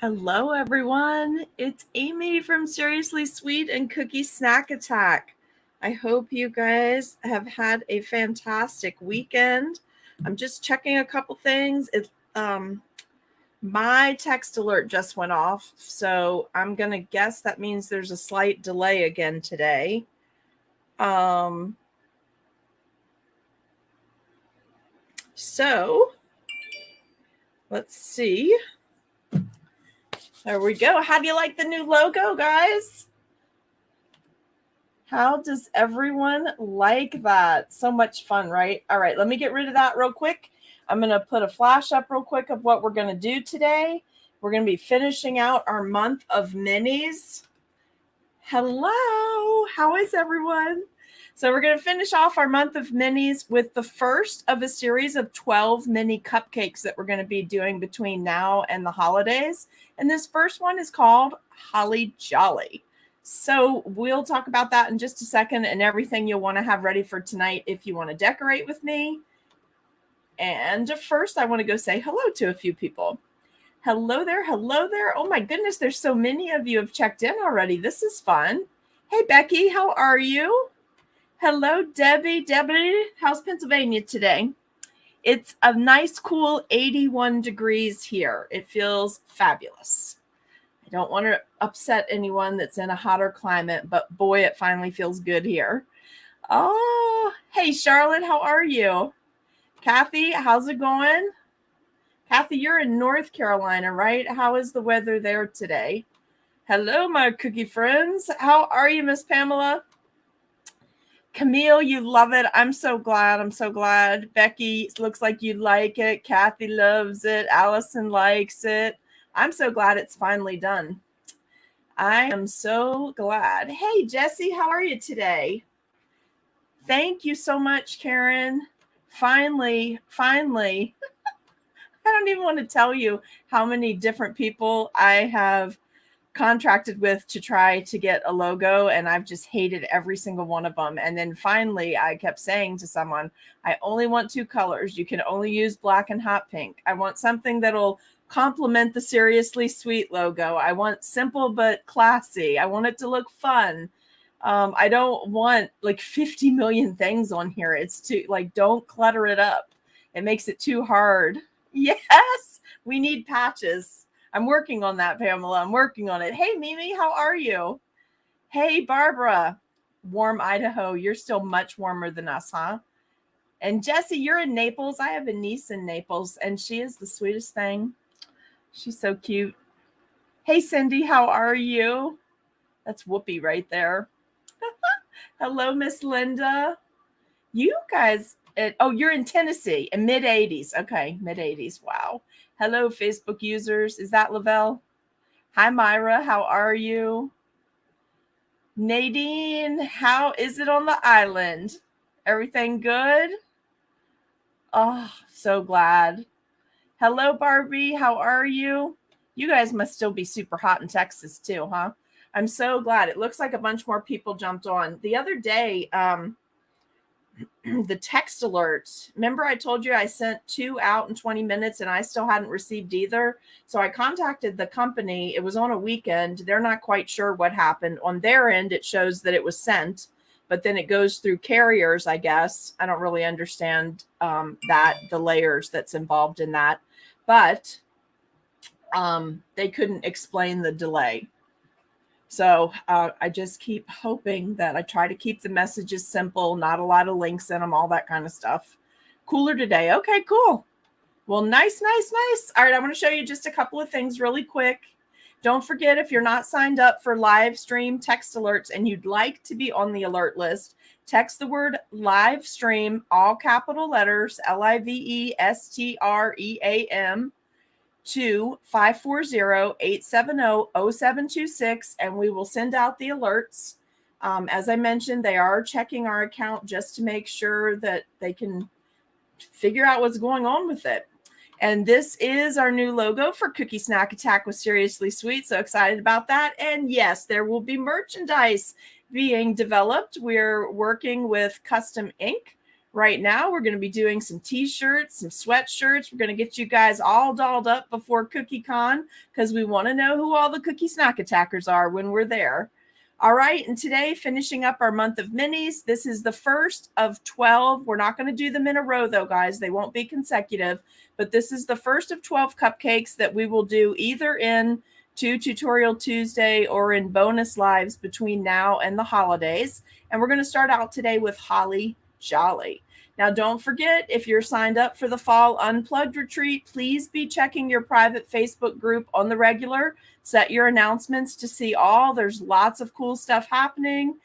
Hello, everyone. It's Amy from Seriously Sweet and Cookie Snack Attack. I hope you guys have had a fantastic weekend. I'm just checking a couple things. My text alert just went off, so I'm going to guess that means there's a slight delay again today. So let's see. There we go. How do you like the new logo, guys? How does everyone like that? So much fun, right? All right, let me get rid of that real quick. I'm going to put a flash up real quick of what we're going to do today. We're going to be finishing out our month of minis. Hello, how is everyone? So we're going to finish off our month of minis with the first of a series of 12 mini cupcakes that we're going to be doing between now and the holidays. And this first one is called Holly Jolly. So we'll talk about that in just a second and everything you'll want to have ready for tonight if you want to decorate with me. And first, I want to go say hello to a few people. Hello there. Hello there. Oh my goodness, there's so many of you have checked in already. This is fun. Hey, Becky, how are you? Hello, Debbie. Debbie, how's Pennsylvania today? It's a nice, cool 81 degrees here. It feels fabulous. I don't want to upset anyone that's in a hotter climate, but boy, it finally feels good here. Oh, hey, Charlotte, how are you? Kathy, how's it going? Kathy, you're in North Carolina, right? How is the weather there today? Hello, my cookie friends. How are you, Miss Pamela? Camille, you love it. I'm so glad. I'm so glad. Becky, looks like you like it. Kathy loves it. Allison likes it. I'm so glad it's finally done. I am so glad. Hey, Jessie, how are you today? Thank you so much, Karen. Finally. I don't even want to tell you how many different people I have contracted with to try to get a logo, and I've just hated every single one of them. And then finally, I kept saying to someone, I only want 2 colors. You can only use black and hot pink. I want something that'll complement the Seriously Sweet logo. I want simple but classy. I want it to look fun. I don't want like 50 million things on here. It's too, like, don't clutter it up. It makes it too hard. Yes, we need patches. I'm working on that, Pamela. I'm working on it. Hey, Mimi, how are you? Hey, Barbara. Warm Idaho. You're still much warmer than us, huh? And Jessie, you're in Naples. I have a niece in Naples, and she is the sweetest thing. She's so cute. Hey, Cindy, how are you? That's Whoopi right there. Hello, Miss Linda. You guys, you're in Tennessee in mid-80s. Okay, mid-80s. Wow. Hello, Facebook users. Is that Lavelle? Hi, Myra. How are you? Nadine, how is it on the island? Everything good? Oh, so glad. Hello, Barbie. How are you? You guys must still be super hot in Texas too, huh? I'm so glad. It looks like a bunch more people jumped on. The other day, the text alerts. Remember I told you I sent 2 out in 20 minutes and I still hadn't received either. So I contacted the company. It was on a weekend. They're not quite sure what happened. On their end, it shows that it was sent, but then it goes through carriers, I guess. I don't really understand the layers that's involved in that. But they couldn't explain the delay. So I just keep hoping that I try to keep the messages simple, not a lot of links in them, all that kind of stuff. Cooler today. Okay, cool. Well, nice. All right, I'm going to show you just a couple of things really quick. Don't forget, if you're not signed up for live stream text alerts and you'd like to be on the alert list, text the word live stream, all capital letters, LIVESTREAM, to 540-870-0726, and we will send out the alerts. As I mentioned, they are checking our account just to make sure that they can figure out what's going on with it. And this is our new logo for Cookie Snack Attack with Seriously Sweet. So excited about that. And yes, there will be merchandise being developed. We're working with Custom Ink. right now. We're going to be doing some t-shirts, some sweatshirts. We're going to get you guys all dolled up before CookieCon because we want to know who all the cookie snack attackers are when we're there. All right, and today, finishing up our month of minis, this is the first of 12. We're not going to do them in a row, though, guys. They won't be consecutive, but this is the first of 12 cupcakes that we will do either in Tutorial Tuesday or in bonus lives between now and the holidays. And we're going to start out today with Holly Jolly. Now, don't forget, if you're signed up for the Fall Unplugged Retreat, please be checking your private Facebook group on the regular. Set your announcements to see all. There's lots of cool stuff happening.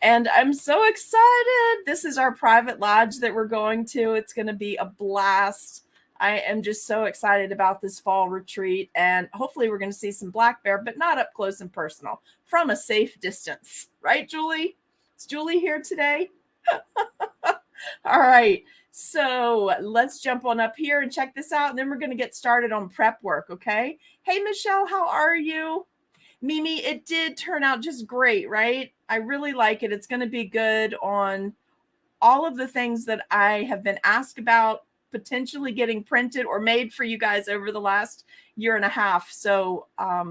And I'm so excited. This is our private lodge that we're going to. It's going to be a blast. I am just so excited about this fall retreat. And hopefully we're going to see some black bear, but not up close and personal, from a safe distance. Right, Julie? Is Julie here today? All right. So let's jump on up here and check this out. And then we're going to get started on prep work. Okay. Hey, Michelle, how are you? Mimi, it did turn out just great, right? I really like it. It's going to be good on all of the things that I have been asked about potentially getting printed or made for you guys over the last year and a half. So I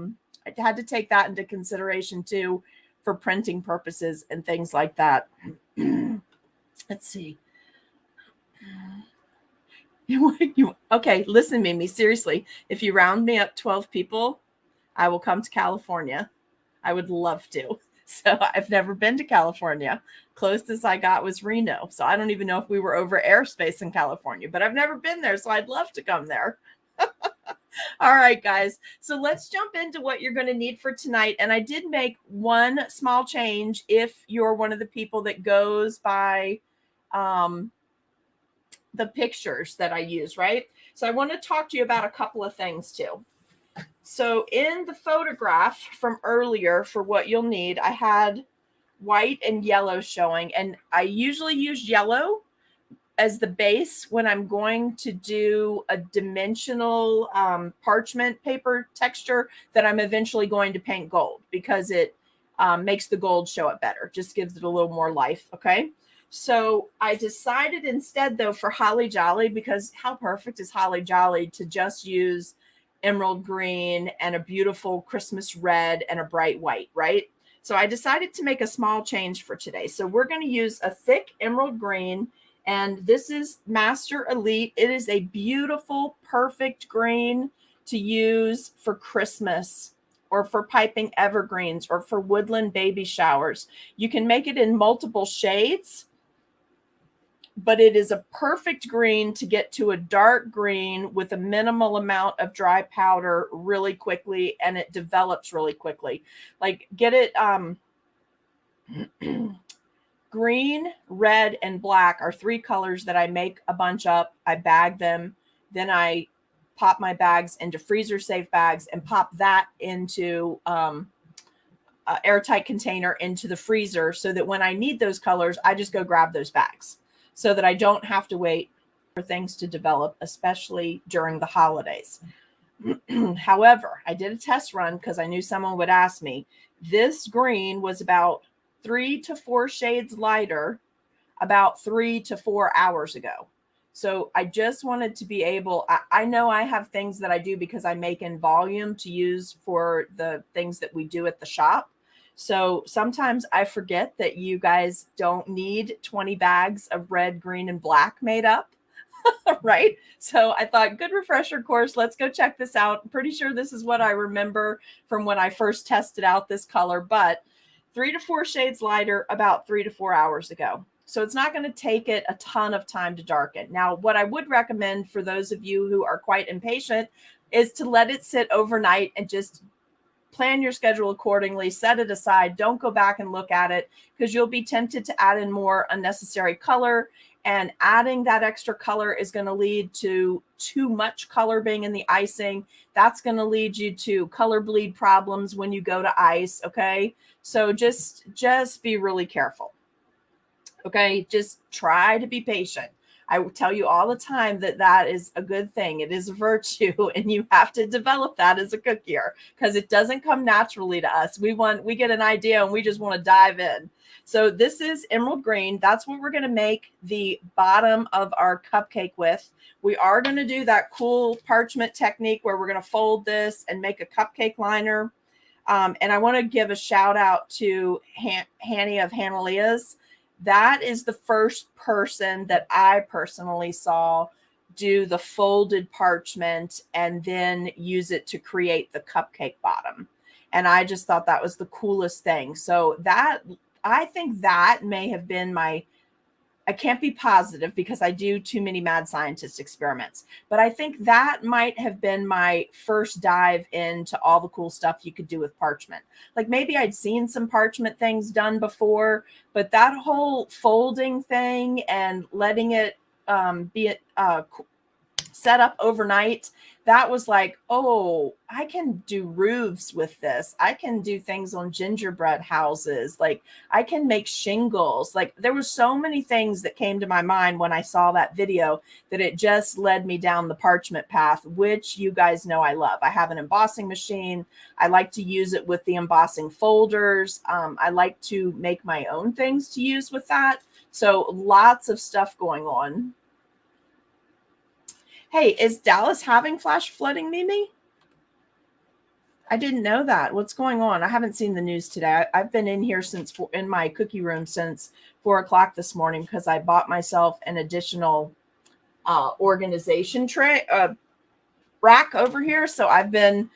had to take that into consideration too for printing purposes and things like that. Let's see. Okay, listen, Mimi, seriously, if you round me up 12 people, I will come to California. I would love to. So I've never been to California. Closest I got was Reno. So I don't even know if we were over airspace in California, but I've never been there. So I'd love to come there. All right, guys. So let's jump into what you're going to need for tonight. And I did make one small change if you're one of the people that goes by the pictures that I use, right? So I want to talk to you about a couple of things too. So in the photograph from earlier for what you'll need, I had white and yellow showing, and I usually use yellow as the base when I'm going to do a dimensional parchment paper texture that I'm eventually going to paint gold because it makes the gold show up better, just gives it a little more life, okay? So I decided instead, though, for Holly Jolly, because how perfect is Holly Jolly to just use emerald green and a beautiful Christmas red and a bright white, right? So I decided to make a small change for today. So we're going to use a thick emerald green, and this is Master Elite. It is a beautiful, perfect green to use for Christmas or for piping evergreens or for woodland baby showers. You can make it in multiple shades, but it is a perfect green to get to a dark green with a minimal amount of dry powder really quickly, and it develops really quickly. Like get it green, red, and black are three colors that I make a bunch up. I bag them. Then I pop my bags into freezer safe bags and pop that into airtight container into the freezer so that when I need those colors, I just go grab those bags so that I don't have to wait for things to develop, especially during the holidays. However, I did a test run because I knew someone would ask me. This green was about 3 to 4 shades lighter about 3 to 4 hours ago. So I just wanted to be able, I know I have things that I do because I make in volume to use for the things that we do at the shop. So sometimes I forget that you guys don't need 20 bags of red, green, and black made up, right? So I thought, good refresher course. Let's go check this out. I'm pretty sure this is what I remember from when I first tested out this color, but 3 to 4 shades lighter about 3 to 4 hours ago. So it's not going to take it a ton of time to darken. Now, what I would recommend for those of you who are quite impatient is to let it sit overnight and just plan your schedule accordingly, set it aside. Don't go back and look at it because you'll be tempted to add in more unnecessary color. And adding that extra color is going to lead to too much color being in the icing. That's going to lead you to color bleed problems when you go to ice. Okay. So just be really careful. Okay. Just try to be patient. I tell you all the time that that is a good thing. It is a virtue, and you have to develop that as a cookier because it doesn't come naturally to us. We get an idea and we just want to dive in. So this is emerald green. That's what we're going to make the bottom of our cupcake with. We are going to do that cool parchment technique where we're going to fold this and make a cupcake liner. And I want to give a shout out to Hanny of Hanalea's. That is the first person that I personally saw do the folded parchment and then use it to create the cupcake bottom. And I just thought that was the coolest thing. So that, I think that may have been I can't be positive because I do too many mad scientist experiments, but I think that might have been my first dive into all the cool stuff you could do with parchment. Like maybe I'd seen some parchment things done before, but that whole folding thing and letting it be set up overnight, that was like, oh, I can do roofs with this. I can do things on gingerbread houses. Like I can make shingles. Like there were so many things that came to my mind when I saw that video that it just led me down the parchment path, which you guys know I love. I have an embossing machine. I like to use it with the embossing folders. I like to make my own things to use with that. So lots of stuff going on. Hey, is Dallas having flash flooding, Mimi? I didn't know that. What's going on? I haven't seen the news today. I've been in here in my cookie room since 4 o'clock this morning because I bought myself an additional organization tray rack over here. So I've been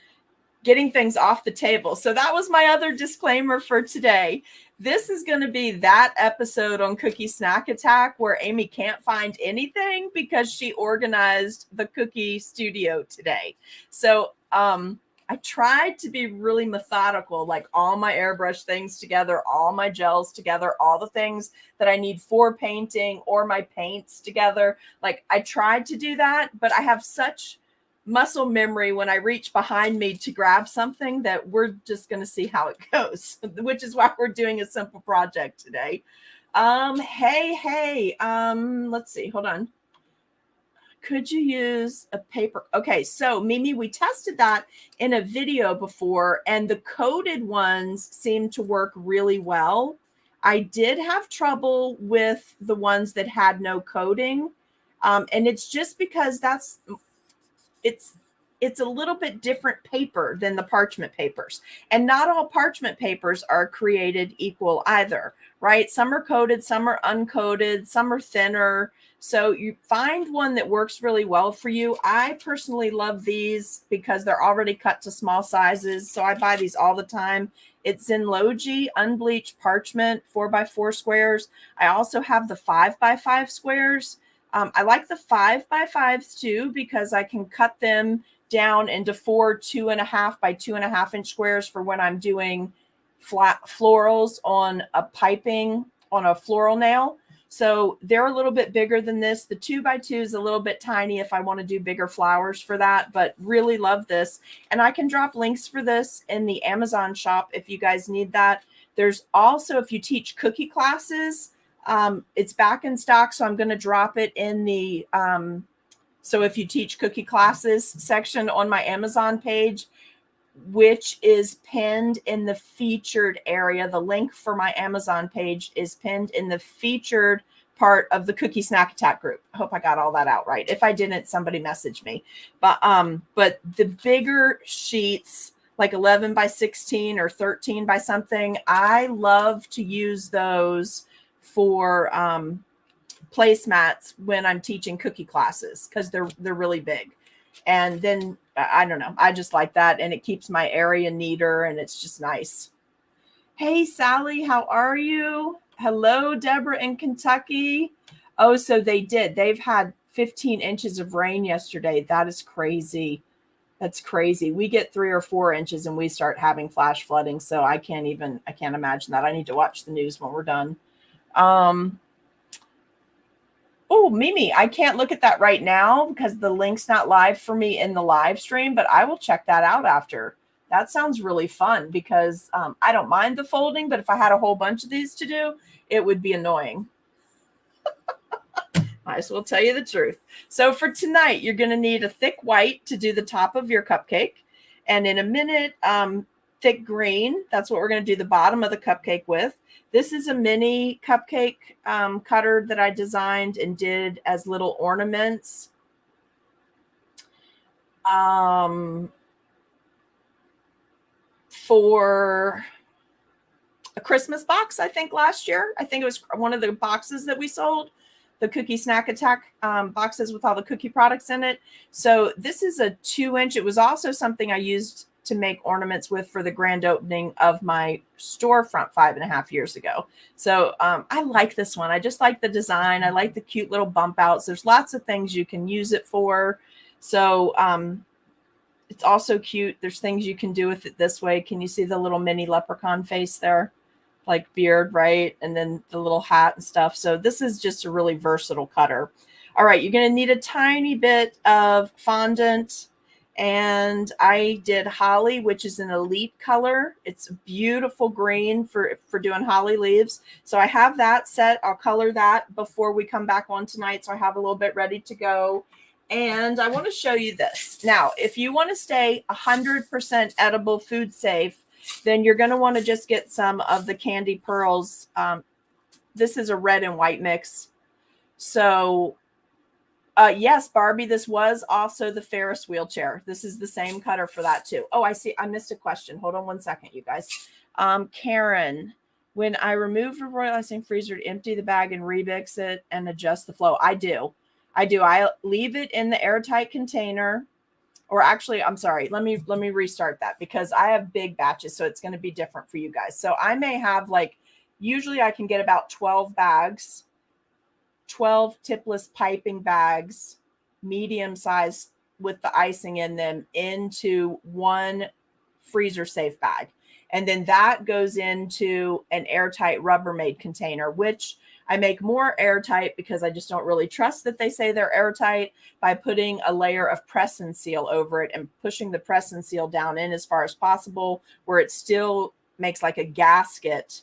getting things off the table. So that was my other disclaimer for today. This is going to be that episode on Cookie Snack Attack where Amy can't find anything because she organized the cookie studio today. So I tried to be really methodical, like all my airbrush things together, all my gels together, all the things that I need for painting or my paints together. Like I tried to do that, but I have such muscle memory when I reach behind me to grab something that we're just going to see how it goes, which is why we're doing a simple project today. Hey, let's see, hold on. Could you use a paper? Okay, so Mimi, we tested that in a video before and the coated ones seem to work really well. I did have trouble with the ones that had no coating. And it's just because it's a little bit different paper than the parchment papers. And not all parchment papers are created equal either, right? Some are coated, some are uncoated, some are thinner. So you find one that works really well for you. I personally love these because they're already cut to small sizes. So I buy these all the time. It's in Logi unbleached parchment 4x4 squares. I also have the 5x5 squares. I like the 5x5s too because I can cut them down into 4 2.5 by 2.5 inch squares for when I'm doing flat florals on a piping on a floral nail. So they're a little bit bigger than this. The 2x2 is a little bit tiny if I want to do bigger flowers for that, but really love this. And I can drop links for this in the Amazon shop if you guys need that. There's also, if you teach cookie classes, it's back in stock. So I'm going to drop it in the, so if you teach cookie classes section on my Amazon page, which is pinned in the featured area. The link for my Amazon page is pinned in the featured part of the Cookie Snack Attack group. I hope I got all that out right. If I didn't, somebody message me. But the bigger sheets, like 11 by 16 or 13 by something, I love to use those for placemats when I'm teaching cookie classes because they're really big. And then I don't know, I just like that, and it keeps my area neater, and it's just nice. Hey Sally, how are you? Hello, Deborah in Kentucky. Oh, so they've had 15 inches of rain yesterday. That is crazy. That's crazy. We get 3 or 4 inches and we start having flash flooding. So I can't imagine that. I need to watch the news when we're done. Oh, Mimi, I can't look at that right now because the link's not live for me in the live stream, but I will check that out after. That sounds really fun because I don't mind the folding, but if I had a whole bunch of these to do, it would be annoying. Might as well tell you the truth. So for tonight, you're going to need a thick white to do the top of your cupcake. And in a minute, thick green. That's what we're going to do the bottom of the cupcake with. This is a mini cupcake cutter that I designed and did as little ornaments. For a Christmas box, I think last year. I think it was one of the boxes that we sold, the Cookie Snack Attack boxes with all the cookie products in it. So this is a 2-inch. It was also something I used to make ornaments with for the grand opening of my storefront 5.5 years ago. So I like this one. I just like the design. I like the cute little bump outs. There's lots of things you can use it for. So it's also cute. There's things you can do with it this way. Can you see the little mini leprechaun face there? Like beard, right? And then the little hat and stuff. So this is just a really versatile cutter. All right, you're going to need a tiny bit of fondant. And I did holly, which is an elite color. It's a beautiful green for doing holly leaves. So I have that set. I'll color that before we come back on tonight. So I have a little bit ready to go. And I want to show you this. Now, if you want to stay 100% edible, food safe, then you're going to want to just get some of the Candy Pearls. This is a red and white mix. So yes, Barbie, this was also the Ferris wheel chair. This is the same cutter for that too. Oh, I see. I missed a question. Hold on one second, you guys. Karen, when I remove the royal icing freezer to empty the bag and remix it and adjust the flow, I do. I leave it in the airtight container. Or actually, I'm sorry. Let me restart that because I have big batches, so it's going to be different for you guys. So I may have usually I can get about 12 bags, 12 tipless piping bags, medium size with the icing in them, into one freezer safe bag. And then that goes into an airtight Rubbermaid container, which I make more airtight because I just don't really trust that they say they're airtight, by putting a layer of press and seal over it and pushing the press and seal down in as far as possible, where it still makes like a gasket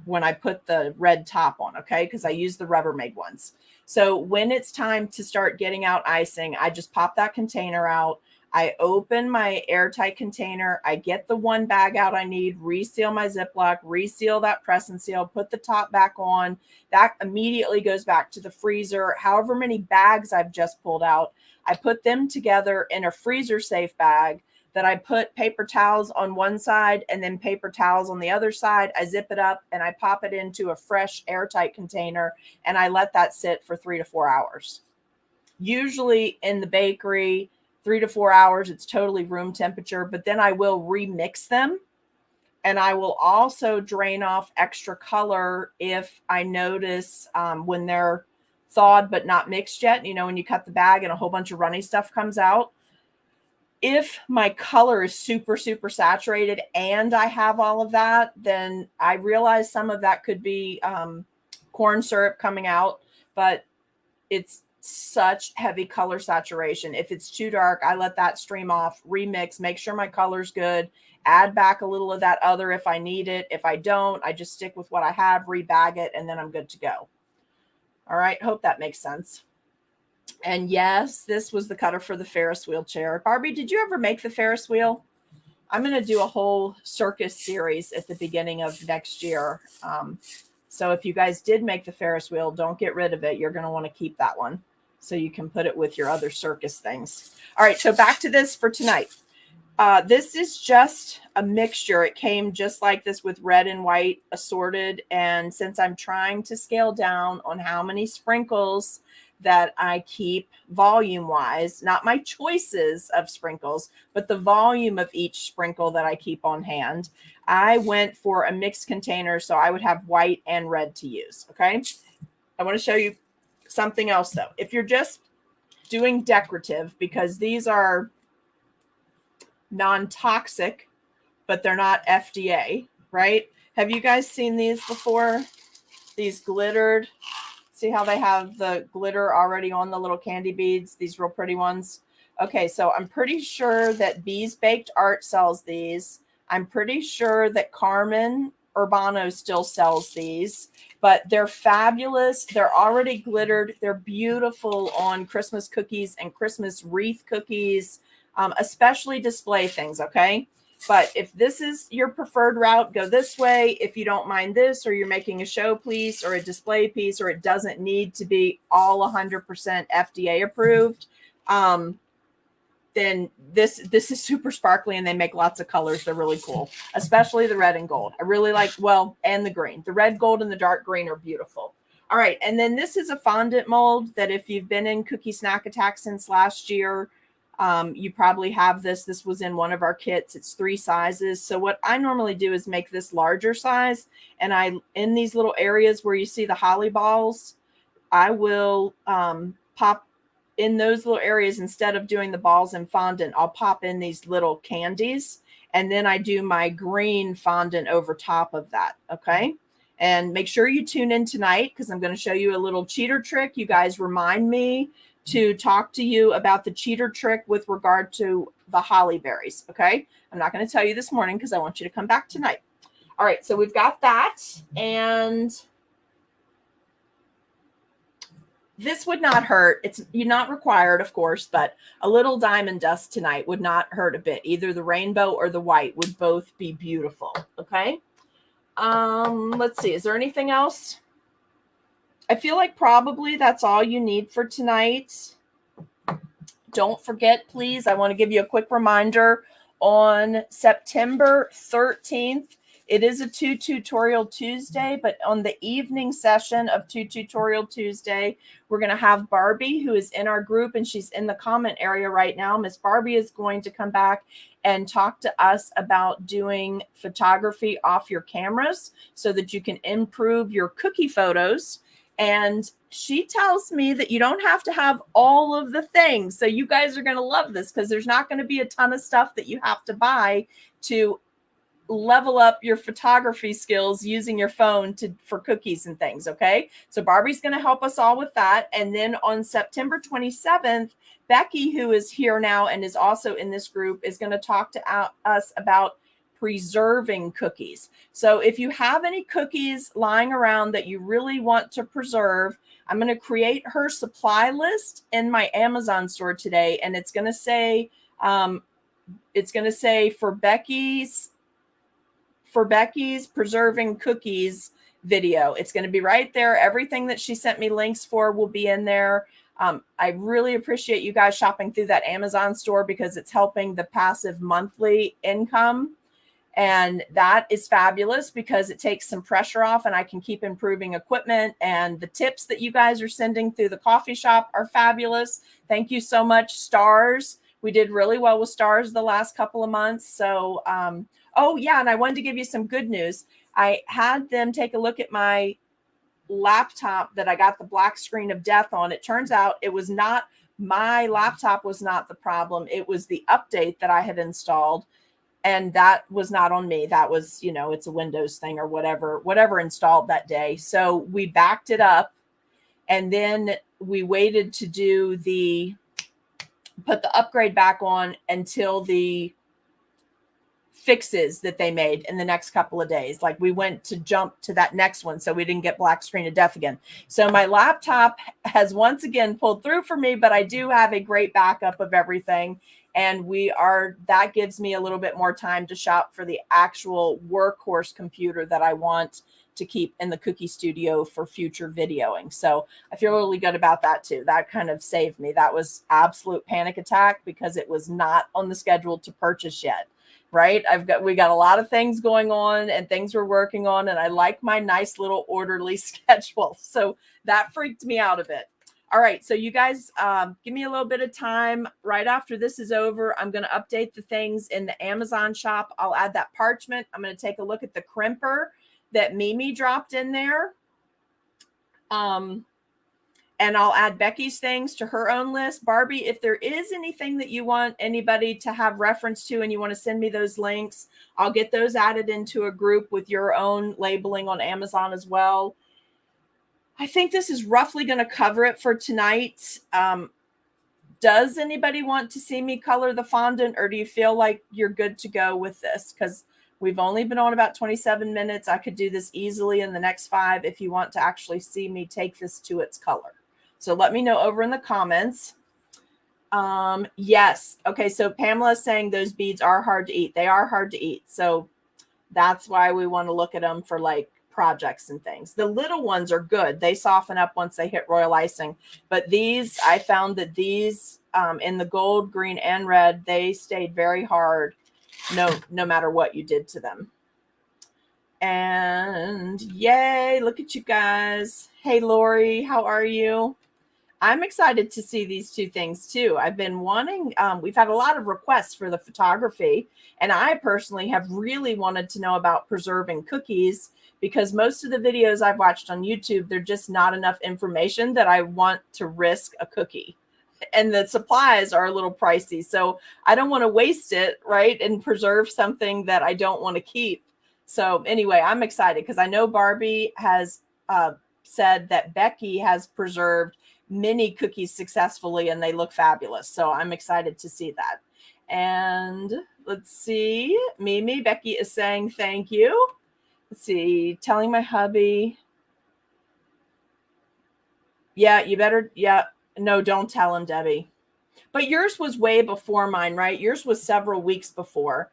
when I put the red top on, okay? Because I use the Rubbermaid ones. So when it's time to start getting out icing, I just pop that container out. I open my airtight container. I get the one bag out I need, reseal my Ziploc, reseal that press and seal, put the top back on. That immediately goes back to the freezer. However many bags I've just pulled out, I put them together in a freezer safe bag that I put paper towels on one side and then paper towels on the other side. I zip it up and I pop it into a fresh airtight container, and I let that sit for 3 to 4 hours. Usually in the bakery, 3 to 4 hours, it's totally room temperature, but then I will remix them. And I will also drain off extra color if I notice when they're thawed but not mixed yet. You know, when you cut the bag and a whole bunch of runny stuff comes out. If my color is super, super saturated and I have all of that, then I realize some of that could be corn syrup coming out, but it's such heavy color saturation. If it's too dark, I let that stream off, remix, make sure my color's good, add back a little of that other if I need it. If I don't, I just stick with what I have, rebag it, and then I'm good to go. All right. Hope that makes sense. And yes, this was the cutter for the Ferris wheel chair. Barbie, did you ever make the Ferris wheel? I'm going to do a whole circus series at the beginning of next year. So if you guys did make the Ferris wheel, don't get rid of it. You're going to want to keep that one so you can put it with your other circus things. All right, so back to this for tonight. This is just a mixture. It came just like this with red and white assorted. And since I'm trying to scale down on how many sprinkles that I keep volume-wise, not my choices of sprinkles, but the volume of each sprinkle that I keep on hand, I went for a mixed container so I would have white and red to use, okay? I want to show you something else, though. If you're just doing decorative, because these are non-toxic, but they're not FDA, right? Have you guys seen these before? These glittered. See how they have the glitter already on the little candy beads, these real pretty ones? Okay, so I'm pretty sure that Bees Baked Art sells these. I'm pretty sure that Carmen Urbano still sells these, but they're fabulous. They're already glittered. They're beautiful on Christmas cookies and Christmas wreath cookies, especially display things, okay? But if this is your preferred route, go this way. If you don't mind this, or you're making a show piece or a display piece, or it doesn't need to be all 100% FDA approved, then this is super sparkly, and they make lots of colors. They're really cool, especially the red and gold. I really like, well, and the green. The red, gold, and the dark green are beautiful. All right, and then this is a fondant mold that if you've been in Cookie Snack Attack since last year, you probably have this. This was in one of our kits. It's 3 sizes. So what I normally do is make this larger size, and in these little areas where you see the holly balls, I will pop in those little areas. Instead of doing the balls and fondant, I'll pop in these little candies, and then I do my green fondant over top of that. Okay. And make sure you tune in tonight, because I'm going to show you a little cheater trick. You guys remind me to talk to you about the cheater trick with regard to the holly berries. Okay. I'm not going to tell you this morning because I want you to come back tonight. All right. So we've got that, and this would not hurt. You're not required, of course, but a little diamond dust tonight would not hurt a bit. Either the rainbow or the white would both be beautiful. Okay. Let's see. Is there anything else? I feel like probably that's all you need for tonight. Don't forget, please, I want to give you a quick reminder. On September 13th, it is a 2 Tutorial Tuesday, but on the evening session of 2 Tutorial Tuesday, we're going to have Barbie, who is in our group, and she's in the comment area right now. Miss Barbie is going to come back and talk to us about doing photography off your cameras so that you can improve your cookie photos. And she tells me that you don't have to have all of the things. So you guys are going to love this, because there's not going to be a ton of stuff that you have to buy to level up your photography skills using your phone for cookies and things. Okay. So Barbie's going to help us all with that. And then on September 27th, Becky, who is here now and is also in this group, is going to talk to us about preserving cookies. So if you have any cookies lying around that you really want to preserve, I'm going to create her supply list in my Amazon store today. And it's going to say, for Becky's preserving cookies video. It's going to be right there. Everything that she sent me links for will be in there. I really appreciate you guys shopping through that Amazon store, because it's helping the passive monthly income. And that is fabulous, because it takes some pressure off, and I can keep improving equipment. And the tips that you guys are sending through the coffee shop are fabulous. Thank you so much, Stars. We did really well with Stars the last couple of months. So, oh yeah, and I wanted to give you some good news. I had them take a look at my laptop that I got the black screen of death on. It turns out it was not, my laptop was not the problem. It was the update that I had installed. And that was not on me. That was, it's a Windows thing or whatever installed that day. So we backed it up, and then we waited to put the upgrade back on until the fixes that they made in the next couple of days. Like, we went to jump to that next one, so we didn't get black screen of death again. So my laptop has once again pulled through for me, but I do have a great backup of everything. And that gives me a little bit more time to shop for the actual workhorse computer that I want to keep in the Cookie Studio for future videoing. So I feel really good about that too. That kind of saved me. That was absolute panic attack, because it was not on the schedule to purchase yet. Right? We got a lot of things going on and things we're working on, and I like my nice little orderly schedule. So that freaked me out a bit. All right. So you guys, give me a little bit of time. Right after this is over, I'm going to update the things in the Amazon shop. I'll add that parchment. I'm going to take a look at the crimper that Mimi dropped in there. And I'll add Becky's things to her own list. Barbie, if there is anything that you want anybody to have reference to and you want to send me those links, I'll get those added into a group with your own labeling on Amazon as well. I think this is roughly going to cover it for tonight. Does anybody want to see me color the fondant, or do you feel like you're good to go with this? Because We've only been on about 27 minutes. I could do this easily in the next 5 if you want to actually see me take this to its color. So let me know over in the comments. Yes. Okay. So Pamela is saying those beads are hard to eat. They are hard to eat. So that's why we want to look at them for like projects and things. The little ones are good. They soften up once they hit royal icing. But these, I found that these in the gold, green, and red, they stayed very hard no matter what you did to them. And yay, look at you guys. Hey, Lori, how are you? I'm excited to see these two things too. I've been wanting, we've had a lot of requests for the photography, and I personally have really wanted to know about preserving cookies because most of the videos I've watched on YouTube, there's just not enough information that I want to risk a cookie. And the supplies are a little pricey. So I don't want to waste it, right? And preserve something that I don't want to keep. So anyway, I'm excited because I know Barbie has said that Becky has preserved mini cookies successfully and they look fabulous. So I'm excited to see that. And let's see, Mimi, Becky is saying thank you. Let's see, telling my hubby. Yeah, you better, yeah, no, don't tell him, Debbie. But yours was way before mine, right? Yours was several weeks before.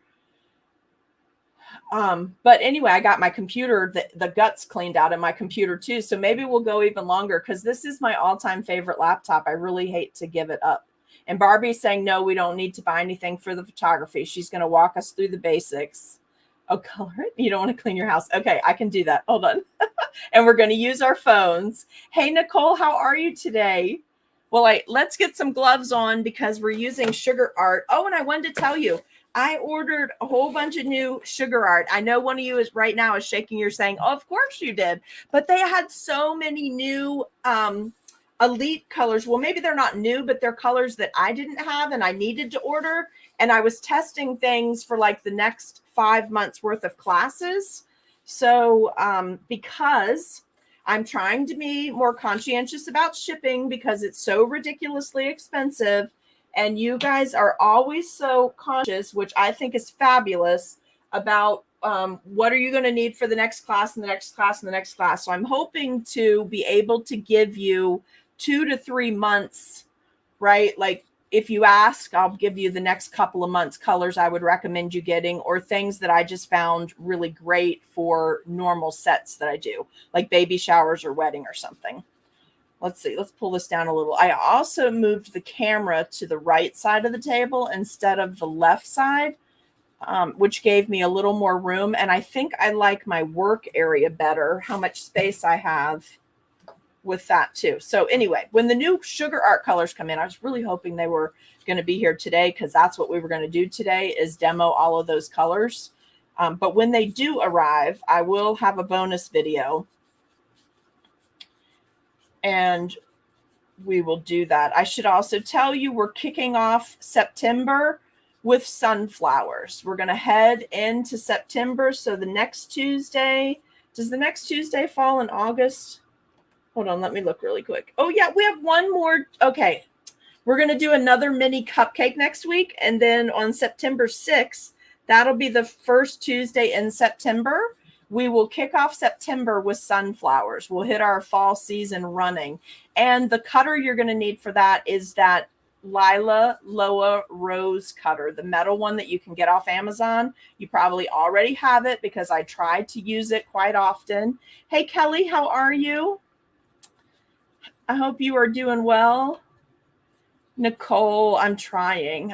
But anyway, I got my computer, the guts cleaned out in my computer too. So maybe we'll go even longer because this is my all-time favorite laptop. I really hate to give it up. And Barbie's saying, no, we don't need to buy anything for the photography. She's going to walk us through the basics. Oh, color it? You don't want to clean your house. Okay, I can do that. Hold on. And we're going to use our phones. Hey, Nicole, how are you today? Well, let's get some gloves on because we're using sugar art. Oh, and I wanted to tell you, I ordered a whole bunch of new sugar art. I know one of you is right now is shaking your saying, oh, of course you did. But they had so many new elite colors. Well, maybe they're not new, but they're colors that I didn't have and I needed to order. And I was testing things for like the next 5 months worth of classes. So because I'm trying to be more conscientious about shipping because it's so ridiculously expensive. And you guys are always so conscious, which I think is fabulous, about what are you going to need for the next class and the next class and the next class. So I'm hoping to be able to give you 2 to 3 months, right? Like if you ask, I'll give you the next couple of months colors I would recommend you getting or things that I just found really great for normal sets that I do, like baby showers or wedding or something. Let's see. Let's pull this down a little. I also moved the camera to the right side of the table instead of the left side, which gave me a little more room. And I think I like my work area better, how much space I have with that too. So anyway, when the new sugar art colors come in, I was really hoping they were going to be here today because that's what we were going to do today is demo all of those colors. But when they do arrive, I will have a bonus video. And we will do that. I should also tell you we're kicking off September with sunflowers. We're going to head into September. So the next Tuesday, does the next Tuesday fall in August? Hold on, let me look really quick. Oh yeah, we have one more. Okay. We're going to do another mini cupcake next week. And then on September 6th, that'll be the first Tuesday in September. We will kick off September with sunflowers. We'll hit our fall season running. And the cutter you're going to need for that is that Lila Loa Rose cutter, the metal one that you can get off Amazon. You probably already have it because I try to use it quite often. Hey, Kelly, how are you? I hope you are doing well. Nicole, I'm trying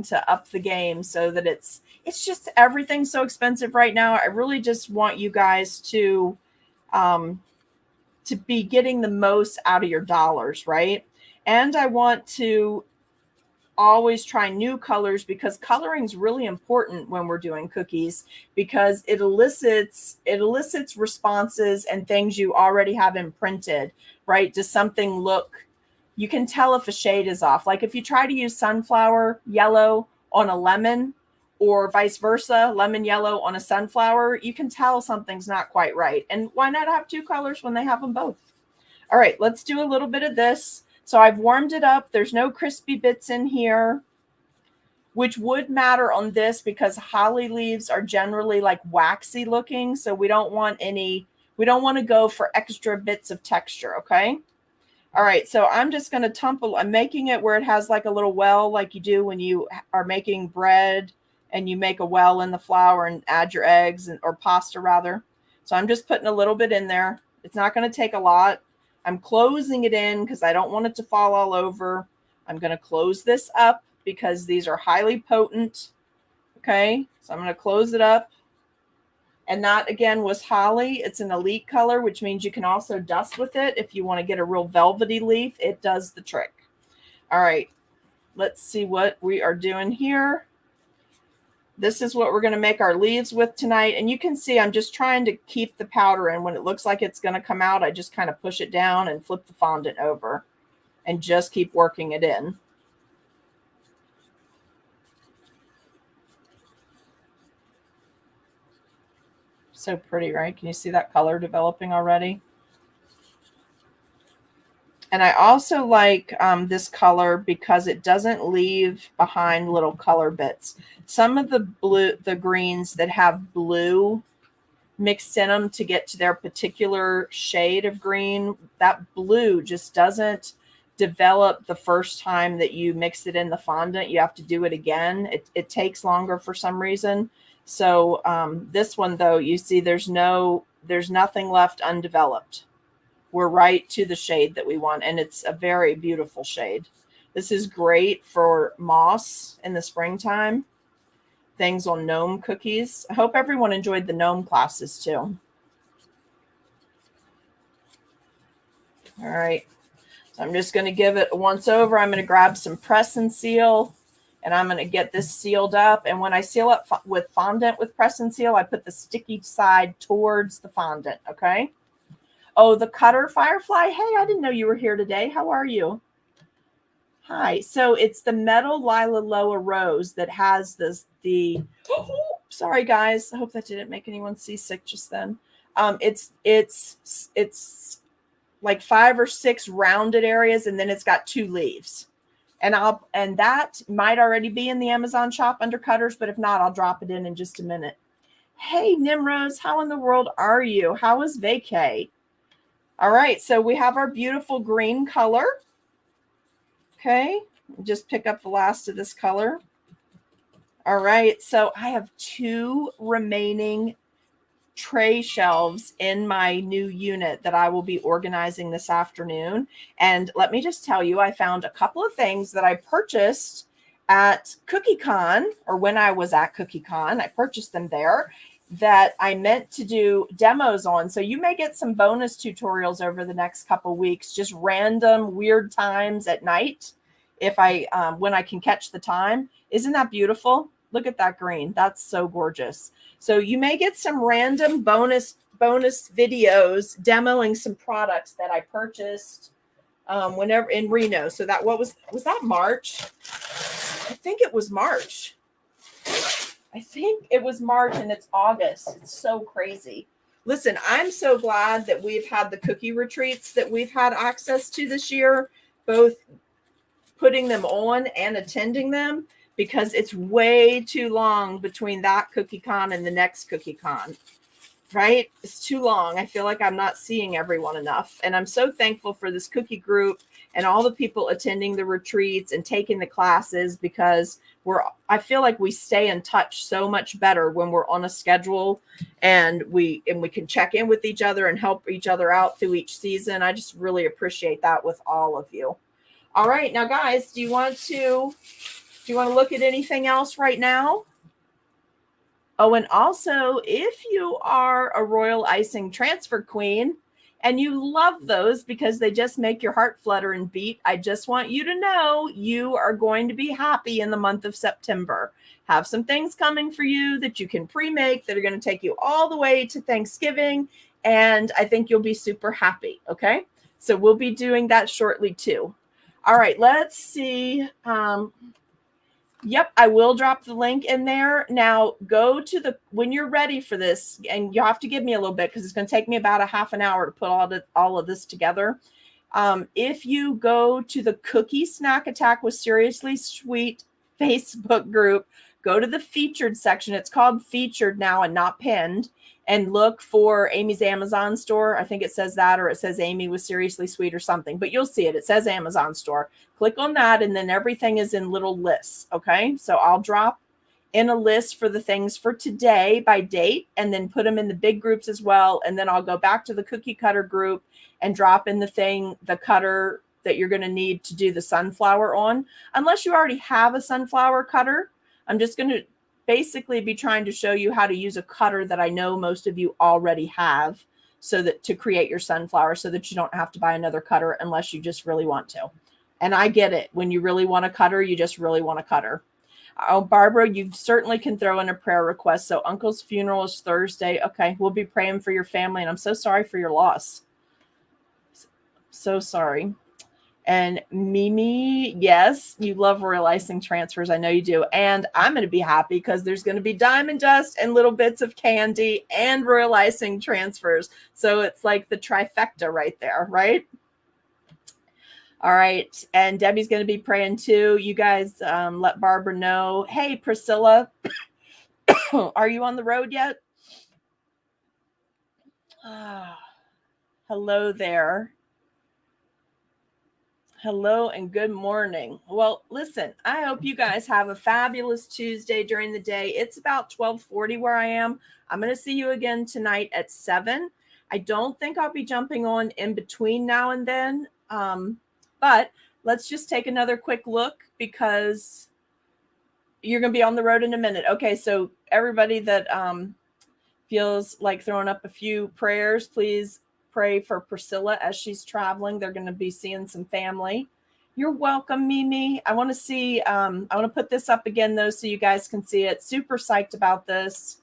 to up the game so that it's just everything's so expensive right now. I really just want you guys to be getting the most out of your dollars, right? And I want to always try new colors because coloring is really important when we're doing cookies because it elicits responses and things you already have imprinted, right? Does something look, you can tell if a shade is off. Like if you try to use sunflower yellow on a lemon or vice versa, lemon yellow on a sunflower, you can tell something's not quite right. And why not have 2 colors when they have them both? All right, let's do a little bit of this. So I've warmed it up. There's no crispy bits in here. which would matter on this because holly leaves are generally like waxy looking. So we don't want to go for extra bits of texture. Okay. All right. So I'm just going to I'm making it where it has like a little well, like you do when you are making bread and you make a well in the flour and add your eggs or pasta rather. So I'm just putting a little bit in there. It's not going to take a lot. I'm closing it in because I don't want it to fall all over. I'm going to close this up because these are highly potent. Okay, so I'm going to close it up. And that, again, was holly. It's an elite color, which means you can also dust with it. If you want to get a real velvety leaf, it does the trick. All right, let's see what we are doing here. This is what we're going to make our leaves with tonight. And you can see I'm just trying to keep the powder in. When it looks like it's going to come out, I just kind of push it down and flip the fondant over and just keep working it in. So pretty, right? Can you see that color developing already? And I also like this color because it doesn't leave behind little color bits. Some of the greens that have blue mixed in them to get to their particular shade of green, that blue just doesn't develop the first time that you mix it in the fondant. You have to do it again. It takes longer for some reason. So this one, though, you see there's nothing left undeveloped. We're right to the shade that we want, and it's a very beautiful shade. This is great for moss in the springtime, things on gnome cookies. I hope everyone enjoyed the gnome classes too. All right, so I'm just going to give it a once over. I'm going to grab some press and seal, and I'm going to get this sealed up. And when I seal it with fondant with press and seal, I put the sticky side towards the fondant, okay? Oh, the Cutter Firefly. Hey, I didn't know you were here today. How are you? Hi. So it's the Metal Lila Loa Rose that has sorry guys. I hope that didn't make anyone seasick just then. It's like 5 or 6 rounded areas, and then it's got 2 leaves. And that might already be in the Amazon shop under Cutters, but if not, I'll drop it in just a minute. Hey, Nimrose, how in the world are you? How is vacay? All right, so we have our beautiful green color. Okay, just pick up the last of this color. All right, so I have 2 remaining tray shelves in my new unit that I will be organizing this afternoon. And let me just tell you, I found a couple of things that I purchased at CookieCon, or when I was at CookieCon, I purchased them there, that I meant to do demos on. So you may get some bonus tutorials over the next couple weeks, just random weird times at night if when I can catch the time. Isn't that beautiful? Look at that green. That's so gorgeous. So you may get some random bonus videos demoing some products that I purchased whenever in Reno. So that was that March? I think it was March. I think it was March and it's August. It's so crazy. Listen, I'm so glad that we've had the cookie retreats that we've had access to this year, both putting them on and attending them, because it's way too long between that CookieCon and the next CookieCon, right? It's too long. I feel like I'm not seeing everyone enough. And I'm so thankful for this cookie group and all the people attending the retreats and taking the classes, because I feel like we stay in touch so much better when we're on a schedule and we can check in with each other and help each other out through each season. I just really appreciate that with all of you. All right, now guys, do you want to look at anything else right now? Oh, and also, if you are a royal icing transfer queen and you love those because they just make your heart flutter and beat, I just want you to know you are going to be happy in the month of September. Have some things coming for you that you can pre-make that are going to take you all the way to Thanksgiving, and I think you'll be super happy, okay? So we'll be doing that shortly too. All right, let's see. Yep, I will drop the link in there. Now go to when you're ready for this, and you have to give me a little bit because it's going to take me about a half an hour to put all of this together. If you go to the Cookie Snack Attack with Seriously Sweet Facebook group, go to the featured section. It's called featured now and not pinned. And look for Amy's Amazon store. I think it says that, or it says Amy was seriously sweet or something, but you'll see it. It says Amazon store. Click on that, and then everything is in little lists. Okay. So I'll drop in a list for the things for today by date, and then put them in the big groups as well. And then I'll go back to the cookie cutter group and drop in the cutter that you're going to need to do the sunflower on. Unless you already have a sunflower cutter, I'm just going to basically be trying to show you how to use a cutter that I know most of you already have, so that to create your sunflower, so that you don't have to buy another cutter unless you just really want to. And I get it. When you really want a cutter, you just really want a cutter. Oh, Barbara, you certainly can throw in a prayer request. So Uncle's funeral is Thursday. Okay, we'll be praying for your family, and I'm so sorry for your loss. So sorry. And Mimi, yes, you love royal icing transfers. I know you do. And I'm going to be happy because there's going to be diamond dust and little bits of candy and royal icing transfers. So it's like the trifecta right there, right? All right. And Debbie's going to be praying too. You guys let Barbara know. Hey, Priscilla, are you on the road yet? Hello there. Hello and good morning. Well, listen, I hope you guys have a fabulous Tuesday during the day. It's about 12:40 where I am. I'm going to see you again tonight at 7. I don't think I'll be jumping on in between now and then. But let's just take another quick look, because you're going to be on the road in a minute. Okay, so everybody that feels like throwing up a few prayers, please pray for Priscilla as she's traveling. They're going to be seeing some family. You're welcome, Mimi. I want to see, I want to put this up again, though, so you guys can see it. Super psyched about this.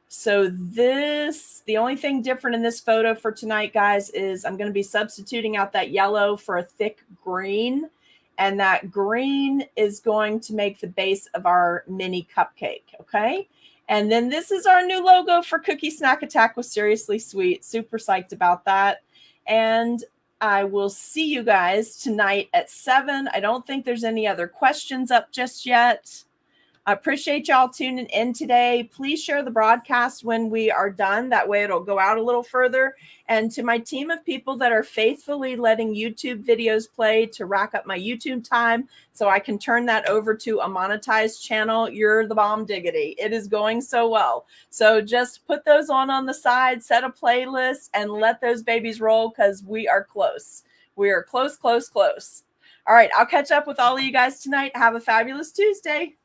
So the only thing different in this photo for tonight, guys, is I'm going to be substituting out that yellow for a thick green. And that green is going to make the base of our mini cupcake. Okay. And then this is our new logo for Cookie Snack Attack with Seriously Sweet. Super psyched about that. And I will see you guys tonight at 7. I don't think there's any other questions up just yet. I appreciate y'all tuning in today. Please share the broadcast when we are done. That way it'll go out a little further. And to my team of people that are faithfully letting YouTube videos play to rack up my YouTube time so I can turn that over to a monetized channel, you're the bomb diggity. It is going so well. So just put those on the side, set a playlist, and let those babies roll, because we are close. We are close, close, close. All right, I'll catch up with all of you guys tonight. Have a fabulous Tuesday.